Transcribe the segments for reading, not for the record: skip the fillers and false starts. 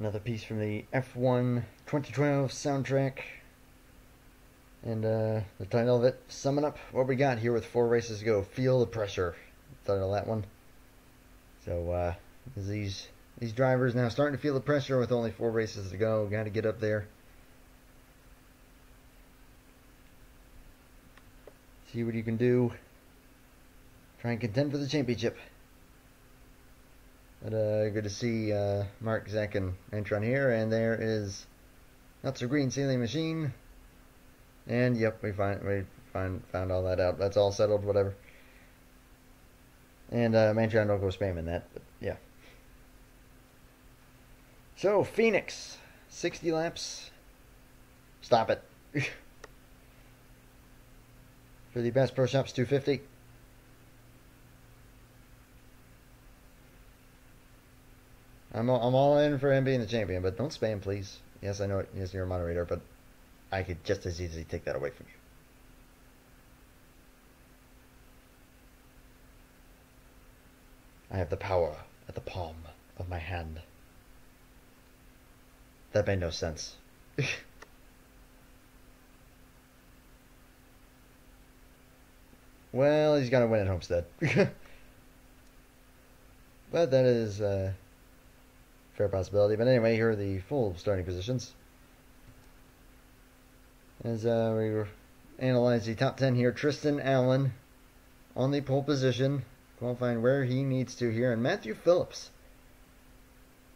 Another piece from the F1 2012 soundtrack. And the title of it, summing up what we got here with 4 races to go. Feel the pressure. Title of that one. So these drivers now starting to feel the pressure with only 4 races to go. Got to get up there. See what you can do. Try and contend for the championship. But good to see Mark, Zach, and Antron here. And there is Not So Green Sailing Machine. And yep, we found all that out. That's all settled, whatever. And Antron, don't go spamming that, but yeah. So Phoenix, 60 laps. Stop it. For the best pro shops, 250. I'm all in for him being the champion, but don't spam, please. Yes, I know it. Yes, you're a moderator, but I could just as easily take that away from you. I have the power at the palm of my hand. That made no sense. Well, he's gonna win at Homestead. But that is fair possibility. But anyway, here are the full starting positions. As we analyze the top 10 here, Tristan Allen on the pole position, qualifying where he needs to here, and Matthew Phillips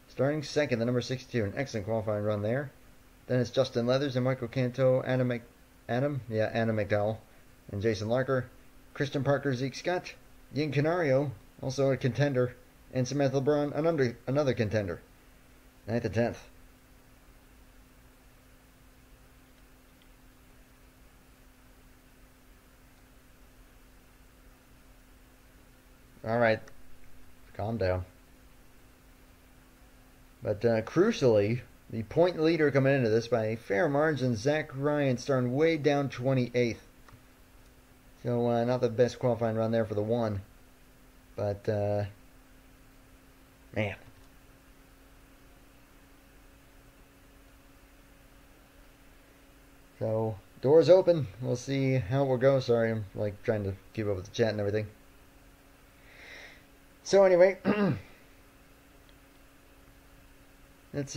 starting second, the number 62, an excellent qualifying run there. Then it's Justin Leathers and Michael Canto, Adam McDowell, and Jason Larker, Christian Parker, Zeke Scott, Yin Canario, also a contender, and Samantha LeBron, another contender. 9th and 10th. Alright, calm down. But crucially, the point leader coming into this by a fair margin, Zach Ryan, starting way down 28th. So not the best qualifying run there for the 1. But, man. So, doors open. We'll see how it will go. Sorry, I'm like trying to keep up with the chat and everything. So anyway, let's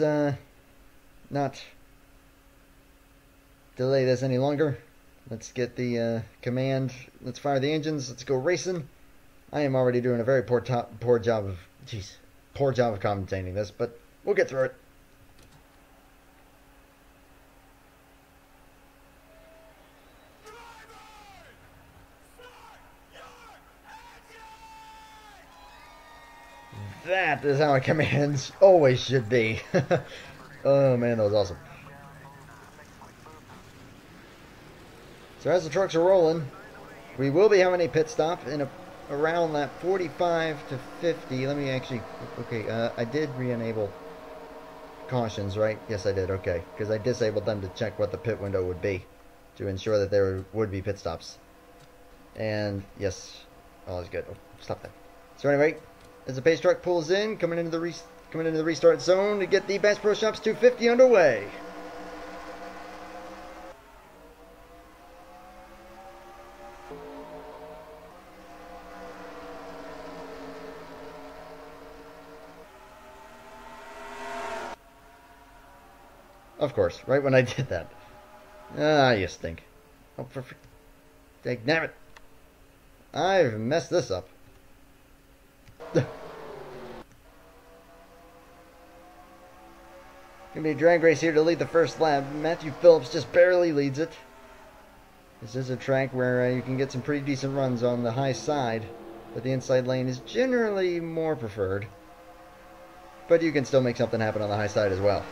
not delay this any longer. Let's get the command. Let's fire the engines. Let's go racing. I am already doing a very poor job of commentating this, but we'll get through it. That is how a commands always should be. Oh man, that was awesome. So as the trucks are rolling, we will be having a pit stop in around lap 45 to 50. Let me actually, okay, I did re-enable cautions, right? Yes, I did, okay. Because I disabled them to check what the pit window would be to ensure that there would be pit stops. And yes, all is good. Oh, stop that. So anyway, as the pace truck pulls in, coming into the restart zone to get the Bass Pro Shops 250 underway. Of course, right when I did that. Ah, you stink. Oh, for damn it. I've messed this up. Gonna be a drag race here to lead the first lap. Matthew Phillips just barely leads it. This is a track where you can get some pretty decent runs on the high side, but the inside lane is generally more preferred. But you can still make something happen on the high side as well.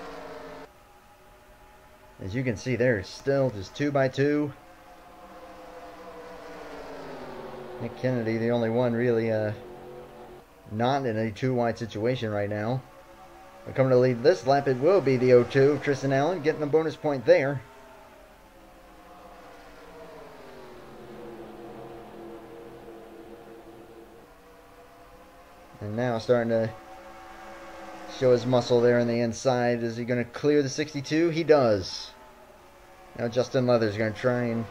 As you can see, there's still just 2x2. Nick Kennedy, the only one really not in a 2-wide situation right now. But coming to lead this lap, it will be the 0-2. Tristan Allen getting a bonus point there. And now starting to show his muscle there on the inside. Is he going to clear the 62? He does. Now Justin Leather's going to try and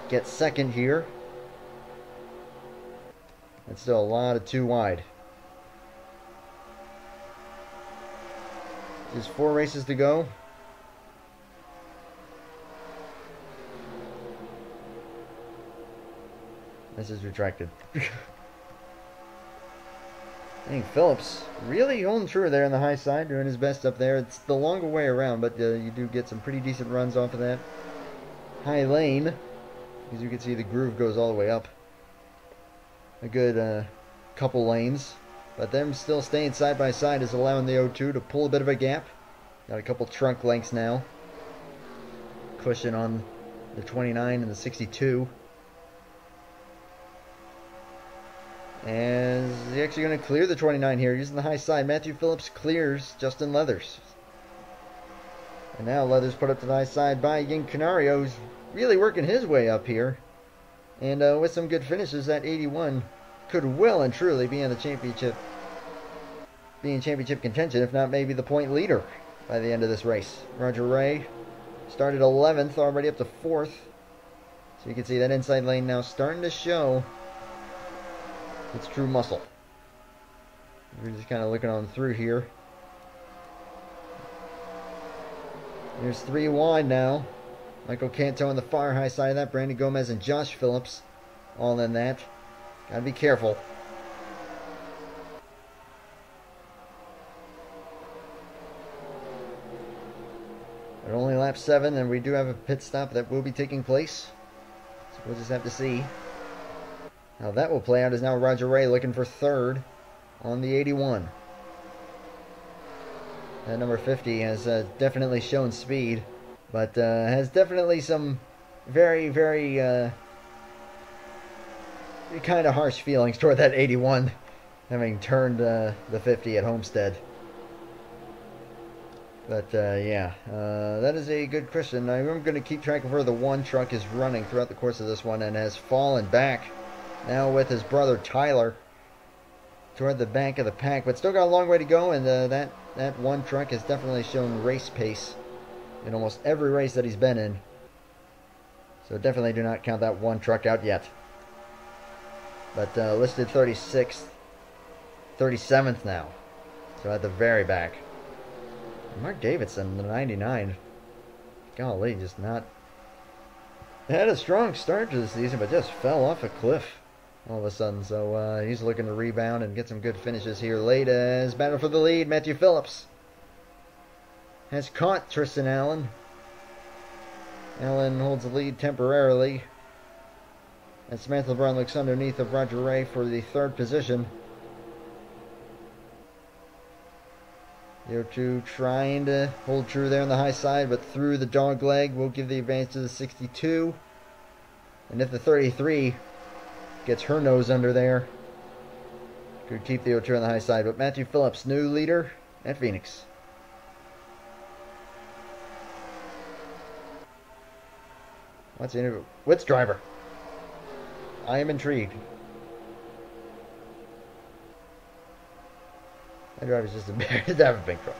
get second here. That's still a lot of too wide. Just 4 races to go. This is retracted. I think Phillips really holding true there on the high side, doing his best up there. It's the longer way around, but you do get some pretty decent runs off of that high lane. As you can see, the groove goes all the way up. A good couple lanes. But them still staying side by side is allowing the O2 to pull a bit of a gap. Got a couple trunk lengths now. Cushion on the 29 and the 62. And he's actually going to clear the 29 here using the high side. Matthew Phillips clears Justin Leathers. And now Leathers put up to the high side by Yin Canario, who's really working his way up here. And with some good finishes, that 81 could well and truly be in the championship, championship contention, if not maybe the point leader by the end of this race. Roger Ray started 11th, already up to 4th. So you can see that inside lane now starting to show its true muscle. We're just kind of looking on through here. There's 3 wide now. Michael Canto on the far high side of that. Brandon Gomez and Josh Phillips all in that. Gotta be careful. But only lap 7, and we do have a pit stop that will be taking place. So we'll just have to see how that will play out. Is now Roger Ray looking for 3rd on the 81. That number 50 has definitely shown speed, but has definitely some very, very kind of harsh feelings toward that 81, having turned the 50 at Homestead. But yeah, that is a good question. I'm going to keep track of where the 1 truck is running throughout the course of this one, and has fallen back now with his brother Tyler toward the back of the pack, but still got a long way to go. And that 1 truck has definitely shown race pace in almost every race that he's been in. So definitely do not count that 1 truck out yet. But listed 36th, 37th now. So at the very back. Mark Davidson, the 99. Golly, just not... had a strong start to the season, but just fell off a cliff all of a sudden. So he's looking to rebound and get some good finishes here late as battle for the lead. Matthew Phillips has caught Tristan Allen. Allen holds the lead temporarily. And Samantha LeBron looks underneath of Roger Ray for the 3rd position. The 02 trying to hold true there on the high side, but through the dog leg will give the advantage to the 62. And if the 33 gets her nose under there, could keep the 02 on the high side. But Matthew Phillips, new leader at Phoenix. What's the interview? Which driver? I am intrigued. That driver's just embarrassed to have a big truck.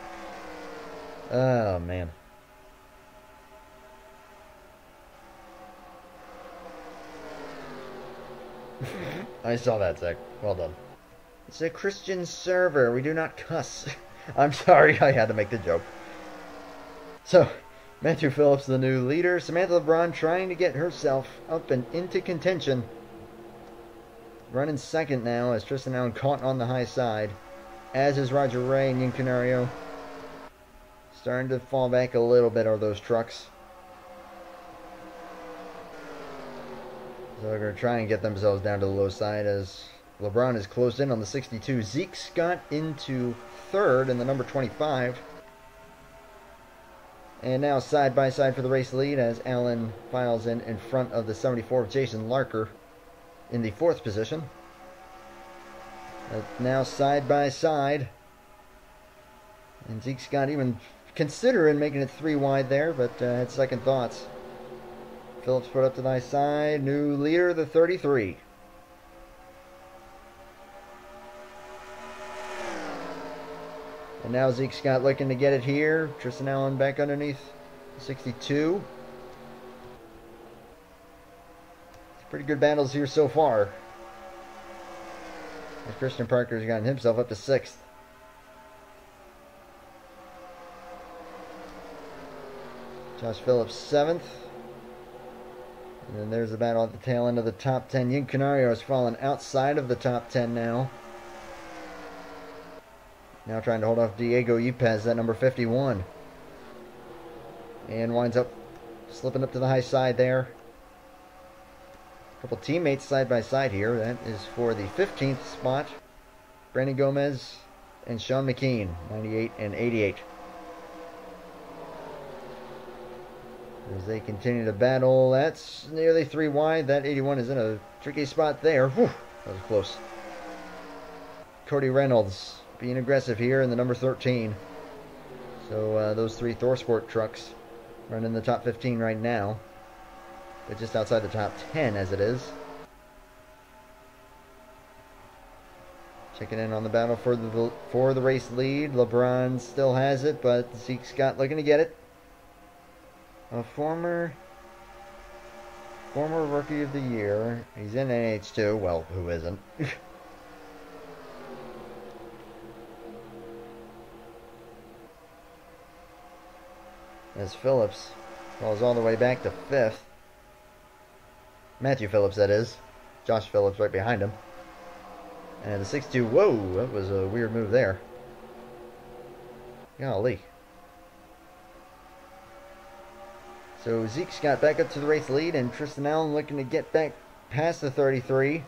Oh, man. I saw that, Zach. Well done. It's a Christian server. We do not cuss. I'm sorry, I had to make the joke. So, Matthew Phillips, the new leader. Samantha LeBron trying to get herself up and into contention. Running 2nd now as Tristan Allen caught on the high side. As is Roger Ray and Yin Canario. Starting to fall back a little bit are those trucks. So they're going to try and get themselves down to the low side as LeBron is closed in on the 62. Zeke Scott into 3rd in the number 25. And now side by side for the race lead as Allen files in front of the 74 of Jason Larker in the 4th position. Now side by side. And Zeke Scott even considering making it 3 wide there, but had second thoughts. Phillips put up to the high side. New leader, the 33. And now Zeke Scott looking to get it here. Tristan Allen back underneath 62. Pretty good battles here so far. As Christian Parker's gotten himself up to 6th. Josh Phillips 7th. And then there's the battle at the tail end of the top 10. Yin Canario has fallen outside of the top 10 now. Now trying to hold off Diego Yepes at number 51. And winds up slipping up to the high side there. A couple teammates side by side here. That is for the 15th spot. Brandon Gomez and Sean McKean, 98 and 88. As they continue to battle, that's nearly 3 wide. That 81 is in a tricky spot there. Whew, that was close. Cody Reynolds being aggressive here in the number 13. So those 3 ThorSport trucks running the top 15 right now. But just outside the top 10 as it is. Checking in on the battle for the race lead. LeBron still has it, but Zeke Scott looking to get it. A former Rookie of the Year. He's in NH2. Well, who isn't? As Phillips falls all the way back to 5th. Matthew Phillips, that is. Josh Phillips right behind him. And the 6-2, whoa, that was a weird move there. Golly. So Zeke Scott back up to the race lead, and Tristan Allen looking to get back past the 33.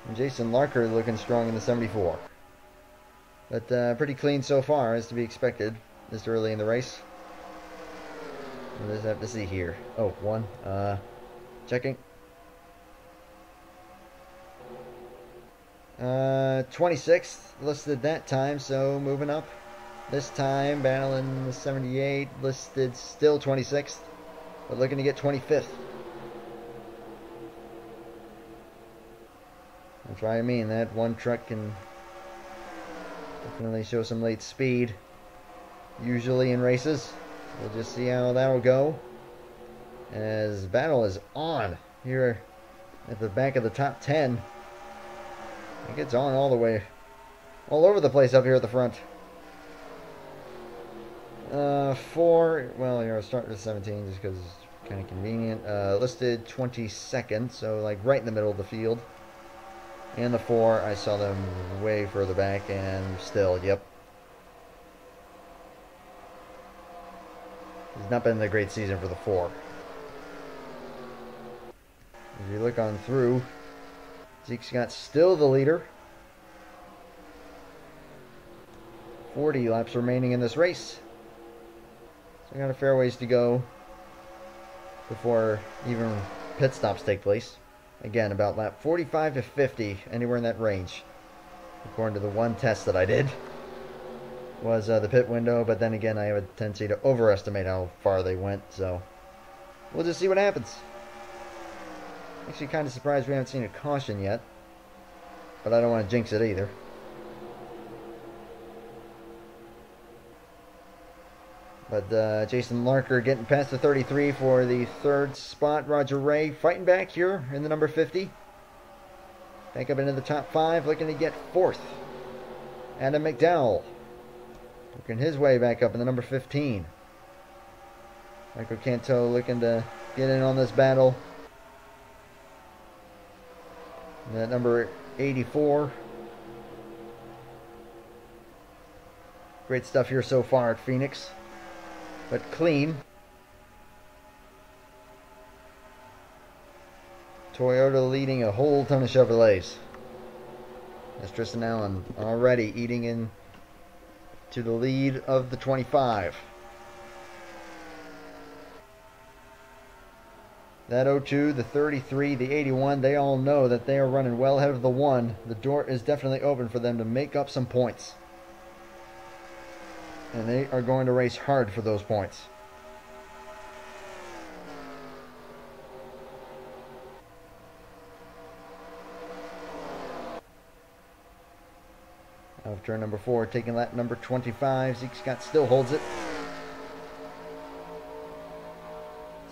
And Jason Larker looking strong in the 74. But pretty clean so far, as to be expected this early in the race. What does I have to see here? Oh, 1. Checking. 26th listed that time, so moving up. This time, battling the 78, listed still 26th, but looking to get 25th. That's what I mean, that one truck can definitely show some late speed, usually in races. We'll just see how that'll go. As battle is on here at the back of the top 10. It gets on all the way, all over the place up here at the front. 4, well, I'll start with 17 just because it's kind of convenient. Listed 22nd, so like right in the middle of the field. And the 4, I saw them way further back, and still, yep. It's not been a great season for the 4. If you look on through, Zeke Scott's still the leader. 40 laps remaining in this race. So we got a fair ways to go before even pit stops take place. Again, about lap 45 to 50, anywhere in that range. According to the one test that I did, was the pit window, but then again, I have a tendency to overestimate how far they went, so we'll just see what happens. Actually, kind of surprised we haven't seen a caution yet, but I don't want to jinx it either. But Jason Larker getting past the 33 for the 3rd spot. Roger Ray fighting back here in the number 50. Back up into the top 5, looking to get 4th. Adam McDowell working his way back up in the number 15. Michael Canto looking to get in on this battle. And that number 84. Great stuff here so far at Phoenix, but clean. Toyota leading a whole ton of Chevrolets. That's Tristan Allen already eating in to the lead of the 25. That 02, the 33, the 81, they all know that they are running well ahead of the 1. The door is definitely open for them to make up some points. And they are going to race hard for those points. of turn number 4, taking lap number 25. Zeke Scott still holds it.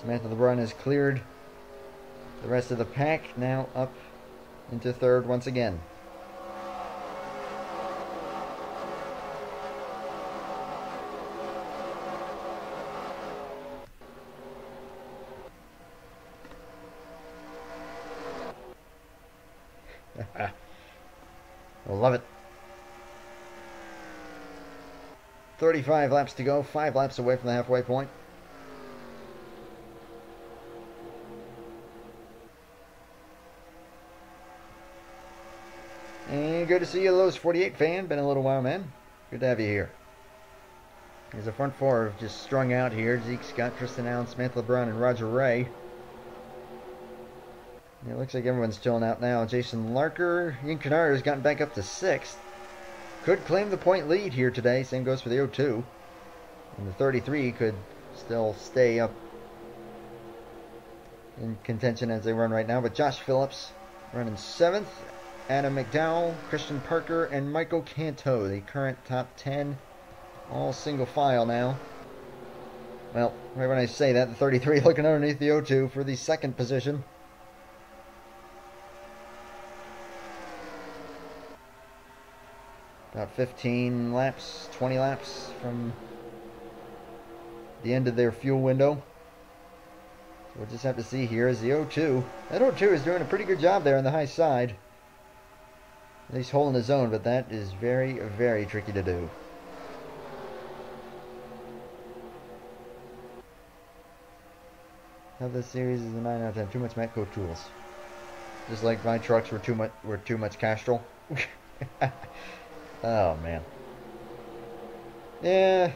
Samantha LeBrun has cleared the rest of the pack, now up into third once again. I love it. 35 laps to go, 5 laps away from the halfway point. And good to see you, Lowe's 48 fan. Been a little while, man. Good to have you here. There's a front four just strung out here. Zeke Scott, Tristan Allen, Samantha LeBrun, and Roger Ray. It looks like everyone's chilling out now. Jason Larker, Ian Canario has gotten back up to 6th. Could claim the point lead here today. Same goes for the 02. And the 33 could still stay up in contention as they run right now. But Josh Phillips running 7th. Adam McDowell, Christian Parker, and Michael Canto, the current top 10. All single file now. Well, right when I say that, the 33 looking underneath the 02 for the 2nd position. About 15 laps, 20 laps from the end of their fuel window. So we'll just have to see here as the 02. That 02 is doing a pretty good job there on the high side. At least holding his own, but that is very, very tricky to do. How this series is a 9 out of 10. Too much Matco tools. Just like my trucks were too much Castrol. Oh man. Yeah.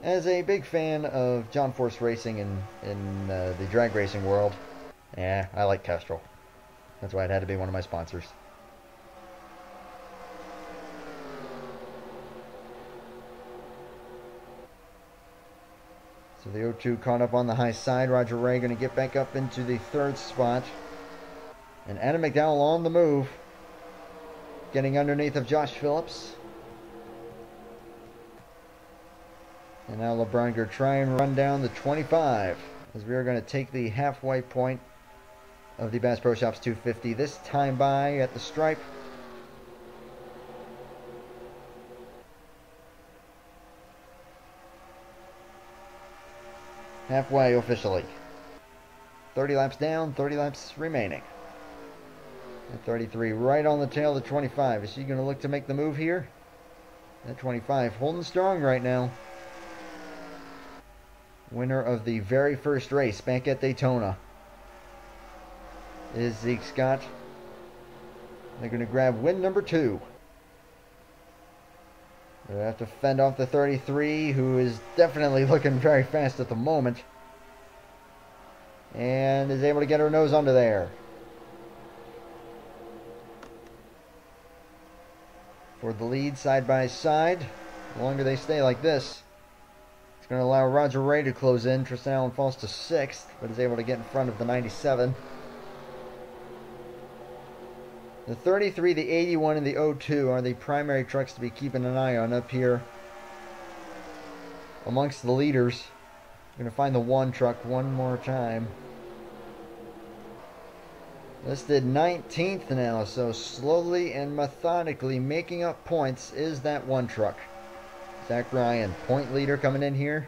As a big fan of John Force Racing in the drag racing world, yeah, I like Castrol. That's why it had to be one of my sponsors. So the 02 caught up on the high side. Roger Ray going to get back up into the 3rd spot. And Adam McDowell on the move. Getting underneath of Josh Phillips. And now LeBron going to try and run down the 25. As we are going to take the halfway point of the Bass Pro Shops 250. This time by at the stripe. Halfway officially. 30 laps down, 30 laps remaining. At 33 right on the tail of the 25. Is she going to look to make the move here? That 25 holding strong right now. Winner of the very first race back at Daytona is Zeke Scott. They're going to grab win number 2. They have to fend off the 33, who is definitely looking very fast at the moment. And is able to get her nose under there. For the lead side by side. The longer they stay like this, it's going to allow Roger Ray to close in. Tristan Allen falls to 6th, but is able to get in front of the 97. The 33, the 81, and the 02 are the primary trucks to be keeping an eye on up here amongst the leaders. We're going to find the 1 truck one more time. Listed 19th now, so slowly and methodically making up points is that 1 truck. Zach Ryan, point leader coming in here.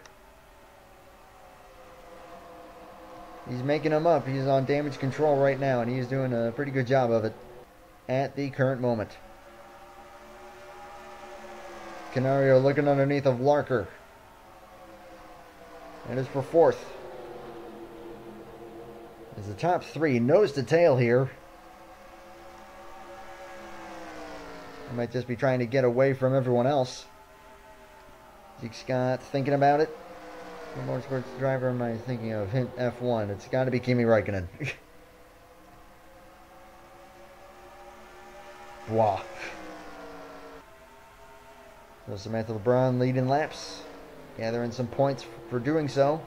He's making them up. He's on damage control right now, and he's doing a pretty good job of it at the current moment. Canario looking underneath of Larker. And is for 4th. As the top 3 nose to tail here. I might just be trying to get away from everyone else. Zeke Scott thinking about it. What motorsports driver am I thinking of? Hint F1. It's got to be Kimi Räikkönen. Wow. So Samantha LeBrun leading laps, gathering some points for doing so.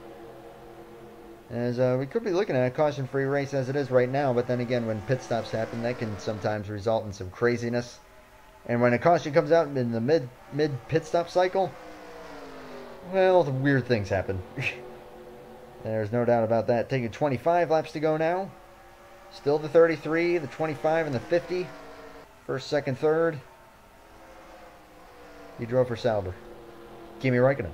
As we could be looking at a caution-free race as it is right now, but then again, when pit stops happen, that can sometimes result in some craziness. And when a caution comes out in the mid pit stop cycle, well, the weird things happen. There's no doubt about that. Taking 25 laps to go now. Still the 33, the 25, and the 50. First, second, third. He drove for Sauber. Kimi Räikkönen.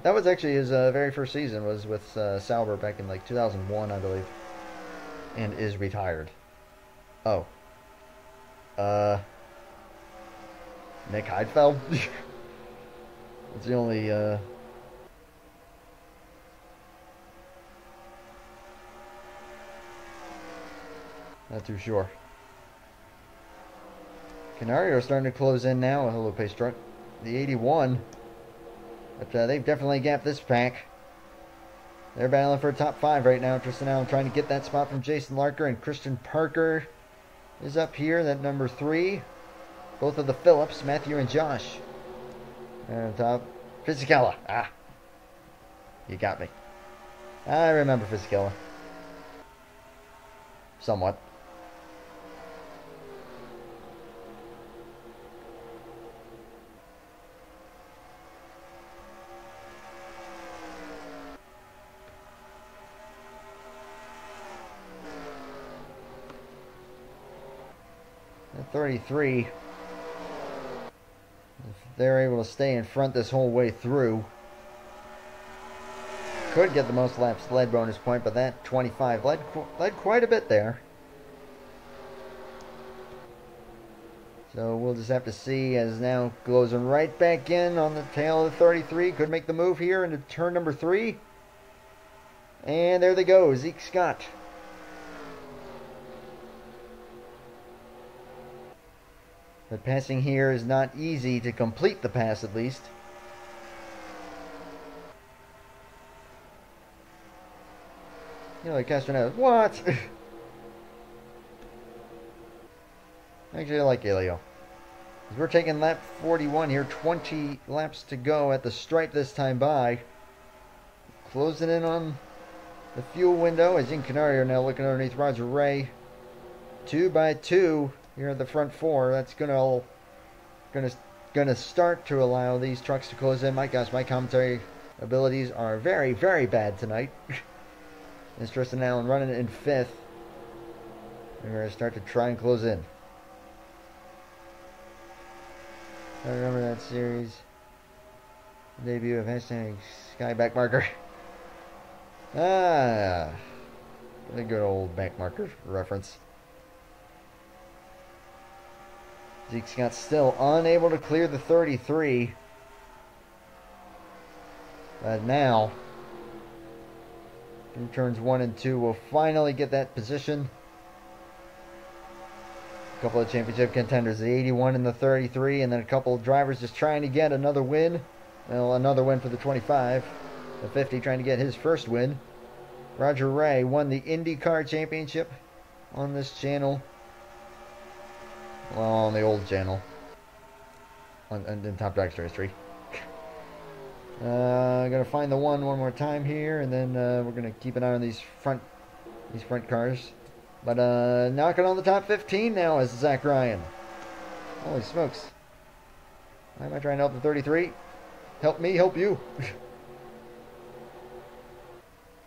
That was actually his very first season, was with Sauber back in like 2001, I believe. And is retired. Oh. Nick Heidfeld? It's the only, not too sure. Canario starting to close in now. Hello, pace truck. The 81. But they've definitely gapped this pack. They're battling for a top 5 right now. Tristan Allen trying to get that spot from Jason Larker, and Christian Parker is up here, that number 3. Both of the Phillips, Matthew and Josh. And on top, Fisichella. Ah, you got me. I remember Fisichella. Somewhat. At 33, if they're able to stay in front this whole way through, could get the most laps led bonus point, but that 25 led quite a bit there. So we'll just have to see, as now closing right back in on the tail of the 33. Could make the move here into turn number 3. And there they go, Zeke Scott. But passing here is not easy to complete the pass, at least. You know, like Castronetta. What? Actually, I like Elio. We're taking lap 41 here. 20 laps to go at the stripe this time by. Closing in on the fuel window. As in Canario now looking underneath Roger Ray. 2 by 2 here at the front 4. That's gonna start to allow these trucks to close in. My gosh, my commentary abilities are very, very bad tonight. It's Tristan Allen running in 5th. We're going to start to try and close in. I remember that series. Debut of hashtag Sky Backmarker. Ah, the good old backmarker reference. Zeke Scott still unable to clear the 33. But now, in turns 1 and 2, we'll finally get that position. A couple of championship contenders, the 81 and the 33, and then a couple of drivers just trying to get another win. Well, another win for the 25. The 50 trying to get his first win. Roger Ray won the IndyCar Championship on this channel. Well, on the old channel. In Top Dragster history. Gonna find the one more time here, and then we're gonna keep an eye on these front cars. But knocking on the top 15 now is Zach Ryan. Holy smokes! Why am I trying to help the 33? Help me, help you.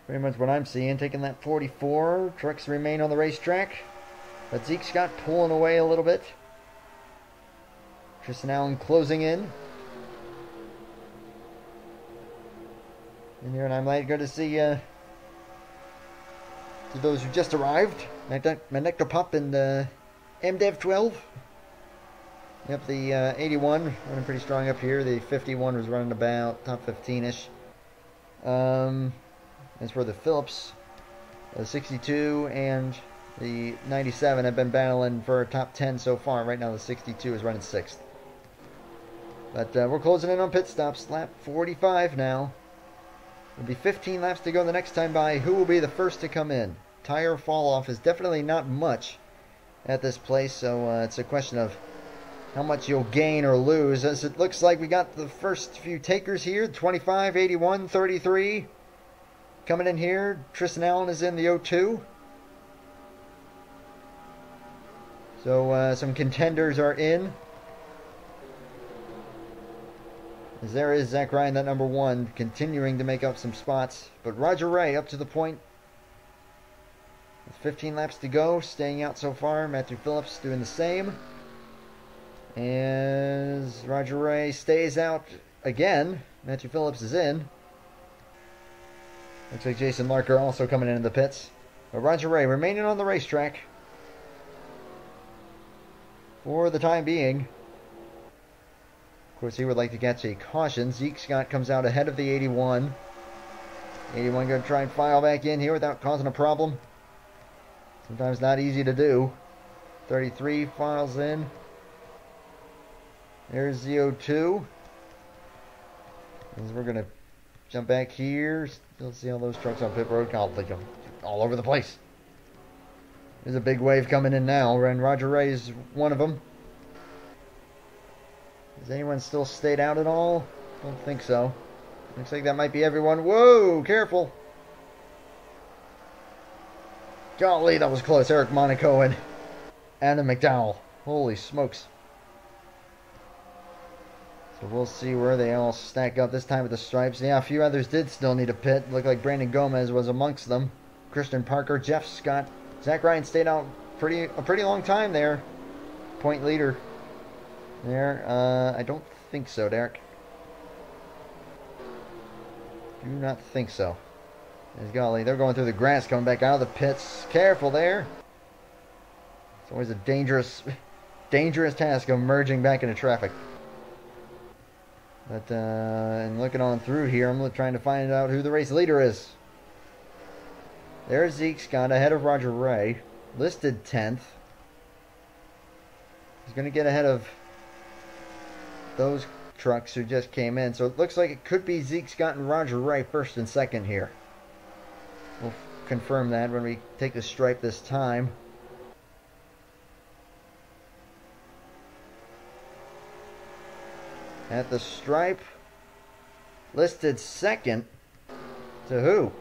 Pretty much what I'm seeing. Taking that 44. Trucks remain on the racetrack, but Zeke Scott pulling away a little bit. Tristan Allen closing in. And here, and I'm good to see to those who just arrived. Manectopop and MDev 12. Yep, the 81 running pretty strong up here. The 51 was running about top 15-ish. As for the Phillips, the 62 and the 97 have been battling for top 10 so far. Right now the 62 is running 6th. But we're closing in on pit stops. Lap 45 now. It'll be 15 laps to go the next time by. Who will be the first to come in? Tire fall off is definitely not much at this place, so it's a question of how much you'll gain or lose. As it looks like we got the first few takers here. 25, 81, 33. Coming in here, Tristan Allen is in the 02. So some contenders are in. As there is Zach Ryan, that number 1, continuing to make up some spots. But Roger Ray up to the point. With 15 laps to go, staying out so far. Matthew Phillips doing the same. As Roger Ray stays out again, Matthew Phillips is in. Looks like Jason Larker also coming into the pits. But Roger Ray remaining on the racetrack for the time being. Of course, he would like to catch a caution. Zeke Scott comes out ahead of the 81. 81 going to try and file back in here without causing a problem. Sometimes not easy to do. 33 files in. There's the 02. As we're going to jump back here. Still see all those trucks on pit road. All over the place. There's a big wave coming in now, and Roger Ray is one of them. Has anyone still stayed out at all? Don't think so. Looks like that might be everyone. Whoa, careful. Golly, that was close. Eric Monaco and Adam McDowell. Holy smokes. So we'll see where they all stack up this time with the stripes. Yeah, a few others did still need a pit. Looked like Brandon Gomez was amongst them. Christian Parker, Jeff Scott. Zach Ryan stayed out a pretty long time there. Point leader there. I don't think so, Derek. Do not think so. As golly, they're going through the grass, coming back out of the pits. Careful there. It's always a dangerous task of merging back into traffic. But, and looking on through here, I'm trying to find out who the race leader is. There's Zeke Scott ahead of Roger Ray. Listed 10th. He's going to get ahead of those trucks who just came in. So it looks like it could be Zeke Scott and Roger Ray first and second here. We'll confirm that when we take the stripe this time. At the stripe, listed second to who?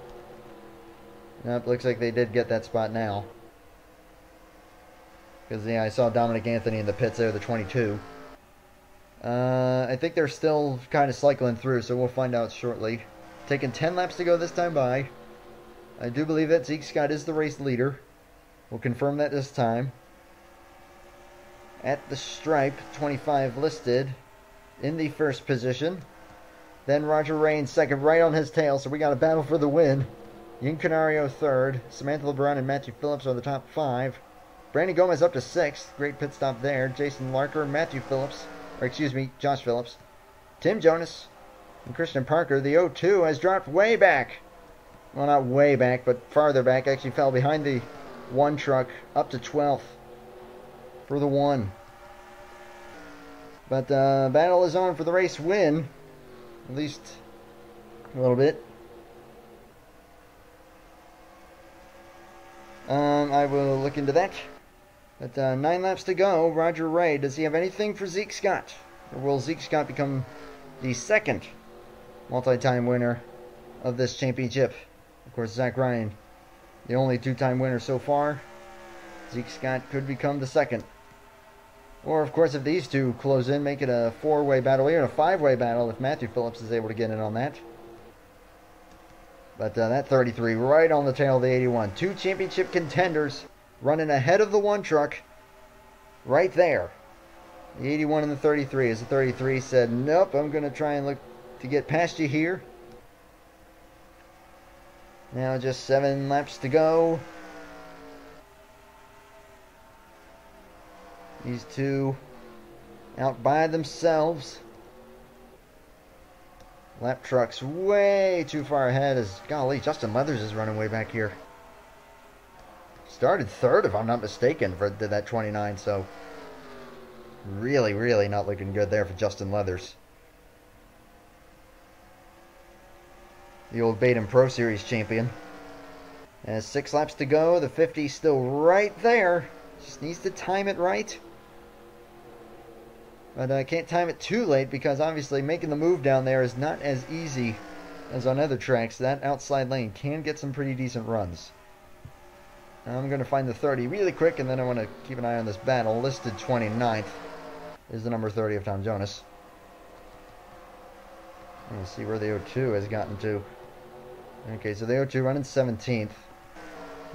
Nope, looks like they did get that spot now. Because, yeah, I saw Dominic Anthony in the pits there, the 22. I think they're still kind of cycling through, so we'll find out shortly. Taking 10 laps to go this time by. I do believe that Zeke Scott is the race leader. We'll confirm that this time. At the stripe, 25 listed in the first position. Then Roger Ray in second, right on his tail, so we got a battle for the win. Yin Canario third. Samantha LeBron and Matthew Phillips are the top 5. Brandon Gomez up to 6th. Great pit stop there. Jason Larker, Matthew Phillips, or excuse me, Josh Phillips. Tim Jonas and Christian Parker. The 02 has dropped way back. Well, not way back, but farther back. Actually fell behind the 1 truck up to 12th for the 1. But battle is on for the race win. At least a little bit. I will look into that. But 9 laps to go. Roger Ray, does he have anything for Zeke Scott? Or will Zeke Scott become the second multi-time winner of this championship? Of course, Zach Ryan, the only 2-time winner so far. Zeke Scott could become the second. Or, of course, if these two close in, make it a 4-way battle, even a 5-way battle if Matthew Phillips is able to get in on that. But that 33 right on the tail of the 81. 2 championship contenders running ahead of the 1 truck right there. The 81 and the 33. As the 33 said, nope, I'm going to try and look to get past you here. Now just 7 laps to go. These two out by themselves. Lap truck's way too far ahead as, golly, Justin Leathers is running way back here. Started 3rd, if I'm not mistaken, for that 29, so really, really not looking good there for Justin Leathers. The old Baden Pro Series champion. And 6 laps to go, the 50 still right there. Just needs to time it right. But I can't time it too late because obviously making the move down there is not as easy as on other tracks. That outside lane can get some pretty decent runs. I'm going to find the 30 really quick, and then I want to keep an eye on this battle. Listed 29th is the number 30 of Tom Jonas. Let's see where the O2 has gotten to. Okay, so the O2 running 17th,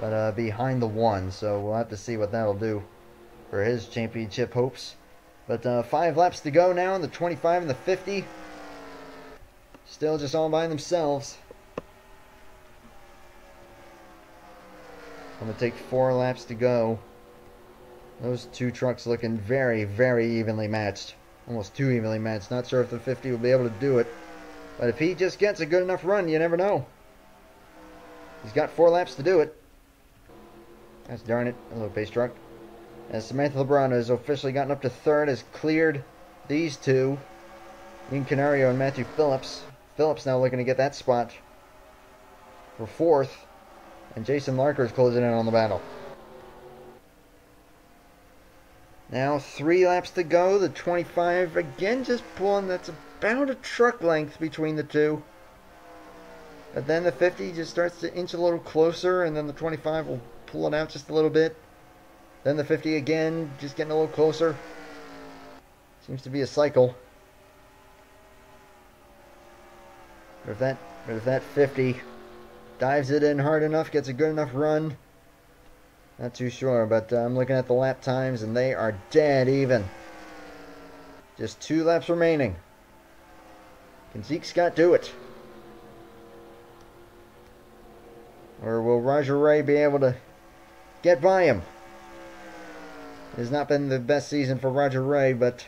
but behind the 1, so we'll have to see what that'll do for his championship hopes. But 5 laps to go now in the 25 and the 50. Still just all by themselves. I'm going to take 4 laps to go. Those two trucks looking very, very evenly matched. Almost too evenly matched. Not sure if the 50 will be able to do it. But if he just gets a good enough run, you never know. He's got 4 laps to do it. That's darn it. A little pace truck. As Samantha LeBron has officially gotten up to 3rd, has cleared these two. Ian Canario and Matthew Phillips. Phillips now looking to get that spot for 4th. And Jason Larker is closing in on the battle. Now 3 laps to go. The 25 again just pulling. That's about a truck length between the two. But then the 50 just starts to inch a little closer. And then the 25 will pull it out just a little bit. Then the 50 again, just getting a little closer. Seems to be a cycle. But if that 50 dives it in hard enough, gets a good enough run, not too sure. But I'm looking at the lap times, and they are dead even. Just 2 laps remaining. Can Zeke Scott do it? Or will Roger Ray be able to get by him? It has not been the best season for Roger Ray, but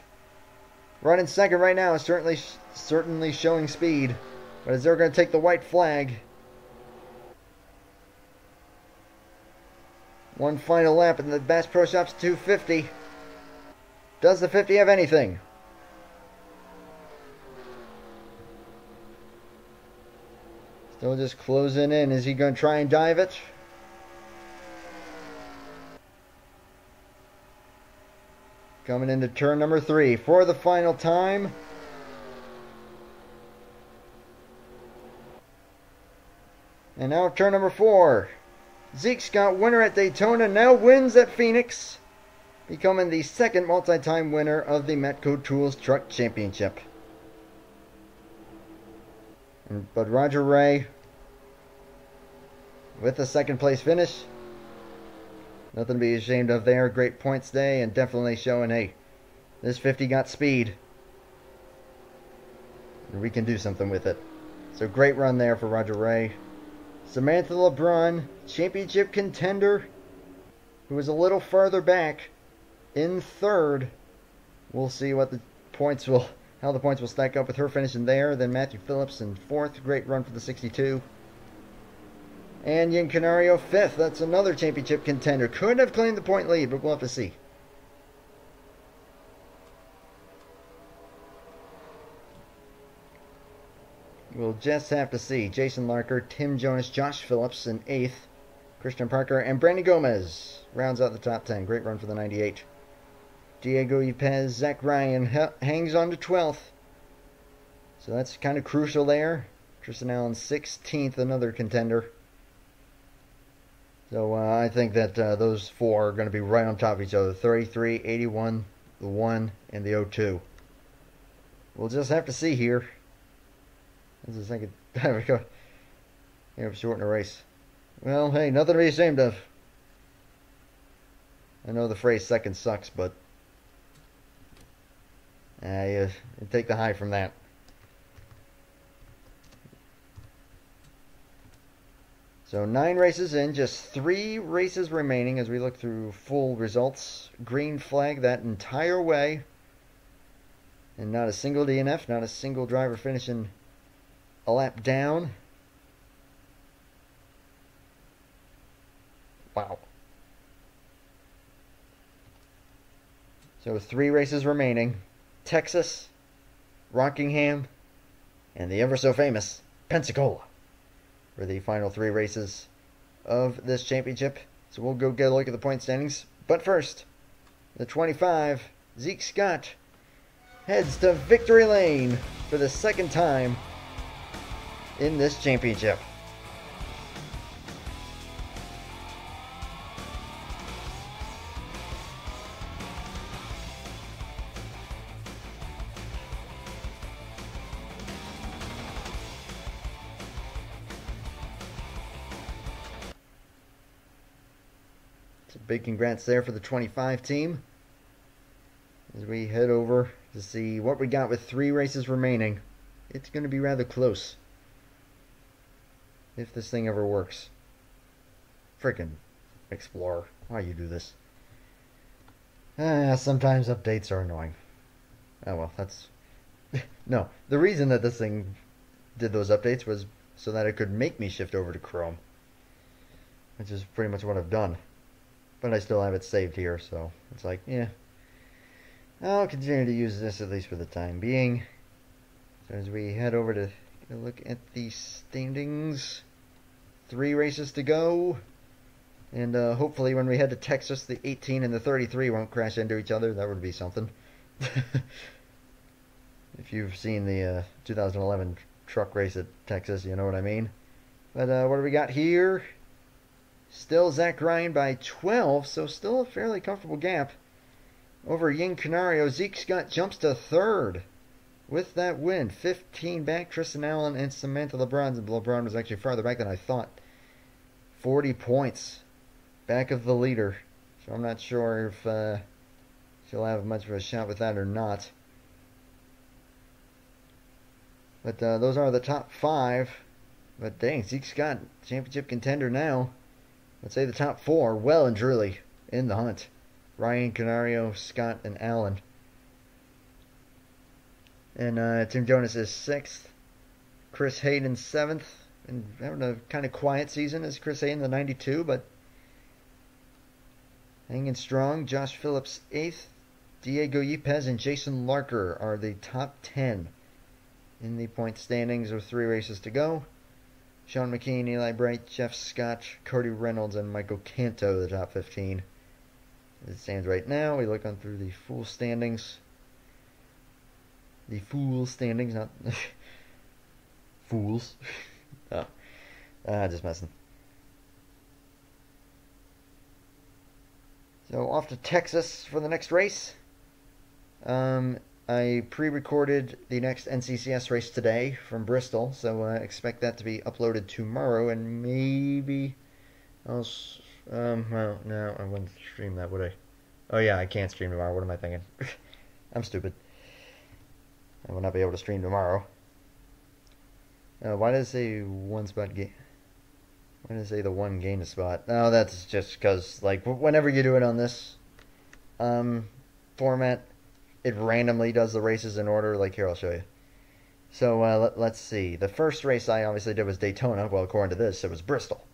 running 2nd right now is certainly showing speed. But is they're going to take the white flag. One final lap in the Bass Pro Shops 250. Does the 50 have anything? Still just closing in. Is he going to try and dive it? Coming into turn number 3 for the final time. And now turn number 4. Zeke Scott, winner at Daytona, now wins at Phoenix, becoming the 2nd multi-time winner of the Matco Tools Truck Championship. But Roger Ray, with the 2nd place finish, nothing to be ashamed of there. Great points day, and definitely showing, hey, this 50 got speed. And we can do something with it. So great run there for Roger Ray. Samantha LeBron, championship contender, who is a little farther back in 3rd. We'll see what the points will, how the points will stack up with her finishing there. Then Matthew Phillips in 4th. Great run for the 62. And Ian Canario 5th. That's another championship contender. Could have claimed the point lead, but we'll have to see. We'll just have to see. Jason Larker, Tim Jonas, Josh Phillips in 8th. Christian Parker and Brandy Gomez rounds out the top 10. Great run for the 98. Diego Ypez, Zach Ryan hangs on to 12th. So that's kind of crucial there. Tristan Allen 16th, another contender. So I think that those 4 are going to be right on top of each other. 33, 81, the 1, and the 02. We'll just have to see here. This is the 2nd time we go. Yeah, shorten a race. Well, hey, nothing to be ashamed of. I know the phrase 2nd sucks, but you take the high from that. So 9 races in, just 3 races remaining as we look through full results. Green flag that entire way. And not a single DNF, not a single driver finishing a lap down. Wow. So 3 races remaining. Texas, Rockingham, and the ever so famous Pensacola for the final 3 races of this championship. So we'll go get a look at the point standings. But first, the 25, Zeke Scott, heads to victory lane for the 2nd time in this championship. So big congrats there for the 25 team. As we head over to see what we got with 3 races remaining. It's going to be rather close. If this thing ever works. Frickin' Explorer. Why you do this? Sometimes updates are annoying. Oh well, that's... No, the reason that this thing did those updates was so that it could make me shift over to Chrome. Which is pretty much what I've done. But I still have it saved here, so it's like, yeah. I'll continue to use this at least for the time being. So as we head over to look at the standings, 3 races to go. And hopefully when we head to Texas, the 18 and the 33 won't crash into each other. That would be something. If you've seen the 2011 truck race at Texas, you know what I mean. But what do we got here? Still Zach Ryan by 12, so still a fairly comfortable gap. Over Ying Canario, Zeke Scott jumps to 3rd with that win. 15 back, Tristan Allen and Samantha LeBron. LeBron was actually farther back than I thought. 40 points back of the leader. So I'm not sure if she'll have much of a shot with that or not. But those are the top 5. But dang, Zeke Scott, championship contender now. Let's say the top 4, well and truly in the hunt. Ryan, Canario, Scott, and Allen. And Tim Jonas is 6th. Chris Hayden 7th. And having a kind of quiet season as Chris Hayden, the 92, but hanging strong. Josh Phillips 8th. Diego Yepes and Jason Larker are the top 10 in the point standings with 3 races to go. Sean McKean, Eli Bright, Jeff Scott, Cody Reynolds, and Michael Canto, the top 15. As it stands right now, we look on through the full standings. The full standings, not fools. Oh, just messing. So off to Texas for the next race. I pre-recorded the next NCCS race today from Bristol, so expect that to be uploaded tomorrow, and maybe I'll... well, no, I wouldn't stream that, would I? Oh yeah, I can't stream tomorrow. What am I thinking? I'm stupid. I will not be able to stream tomorrow. Why does it say one spot gain? Why does it say the one gain a spot? No, that's just because, like, whenever you do it on this format, it randomly does the races in order. Like, here, I'll show you. So, let's see. The first race I obviously did was Daytona. Well, according to this, it was Bristol.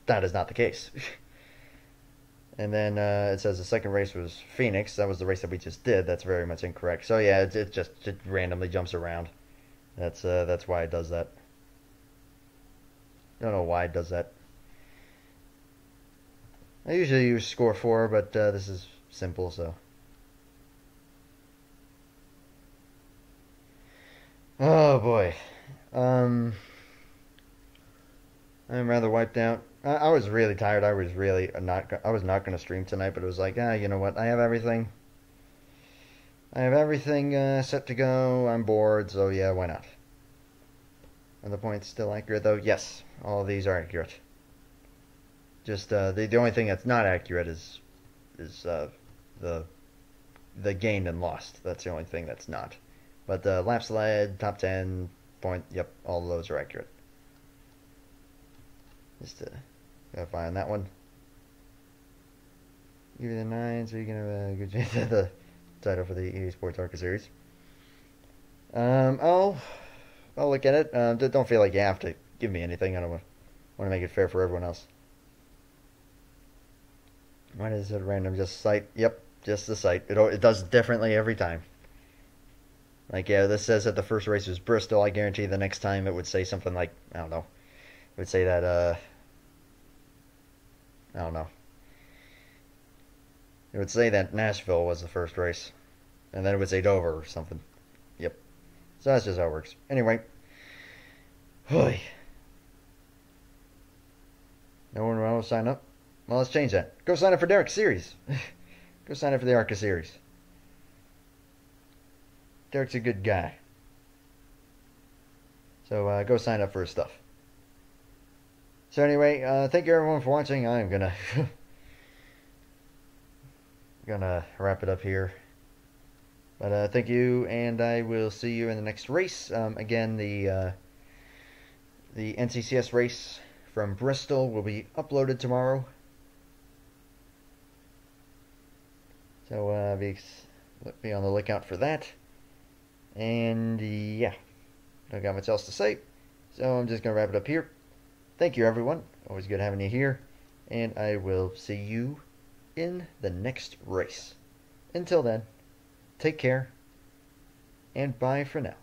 That is not the case. And then it says the second race was Phoenix. That was the race that we just did. That's very much incorrect. So, yeah, it randomly jumps around. That's why it does that. I don't know why it does that. I usually use score 4, but this is simple, so... Oh boy, I'm rather wiped out. I was really tired. I was not going to stream tonight, but it was like, you know what? I have everything. Set to go. I'm bored, so yeah, why not? Are the points still accurate though? Yes, all of these are accurate. Just the only thing that's not accurate is the gained and lost. That's the only thing that's not. But laps led, top 10, point, yep, all of those are accurate. Just to verify on that one. Give you the 9, so you can have a good chance at the title for the EA Sports ARCA series. I'll look at it. Don't feel like you have to give me anything. I don't want to make it fair for everyone else. Why does it random just site? Yep, just the site. It does differently every time. Like, yeah, this says that the first race was Bristol. I guarantee the next time it would say something like, I don't know. It would say that, I don't know. It would say that Nashville was the first race. And then it would say Dover or something. Yep. So that's just how it works. Anyway. Hoy. No one will sign up? Well, let's change that. Go sign up for Derek's series. Go sign up for the ARCA series. Derek's a good guy. So go sign up for his stuff. So anyway, thank you everyone for watching. I'm gonna gonna wrap it up here. But thank you, and I will see you in the next race. Again, the NCCS race from Bristol will be uploaded tomorrow. So be on the lookout for that. And yeah, don't got much else to say. So I'm just going to wrap it up here. Thank you, everyone. Always good having you here. And I will see you in the next race. Until then, take care, and bye for now.